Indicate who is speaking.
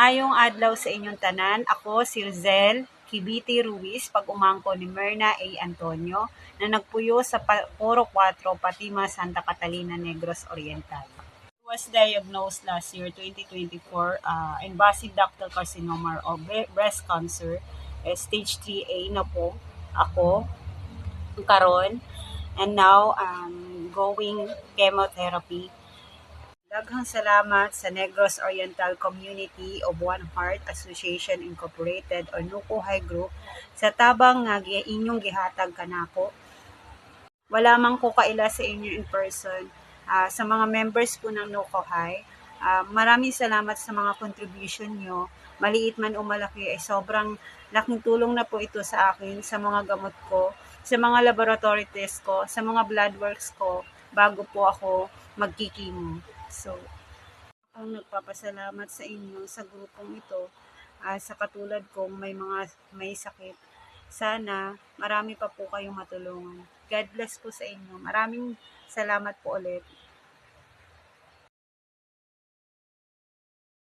Speaker 1: Maayong adlaw sa inyong tanan. Ako si Rizel Kibiti Ruiz, pag-umangko ni Myrna A. Antonio, na nagpuyo sa Puro 4, Patima, Santa Catalina, Negros Oriental. Was diagnosed last year, 2024, invasive ductal carcinoma o breast cancer, stage 3A na po ako karon, and now going chemotherapy. Daghang salamat sa Negros Oriental Community of One Heart Association Incorporated o Nukuhay Group sa tabang nga inyong gihatag kanako. Wala man ko kaila sa inyo in person. Sa mga members po ng Nukuhay, maraming salamat sa mga contribution nyo. Maliit man o malaki ay sobrang laking tulong na po ito sa akin, sa mga gamot ko, sa mga laboratory test ko, sa mga blood works ko bago po ako magkikimo. So, akong nagpapasalamat sa inyo sa grupong ito, sa katulad kong may sakit. Sana marami pa po kayong matulungan. God bless po sa inyo. Maraming salamat po ulit.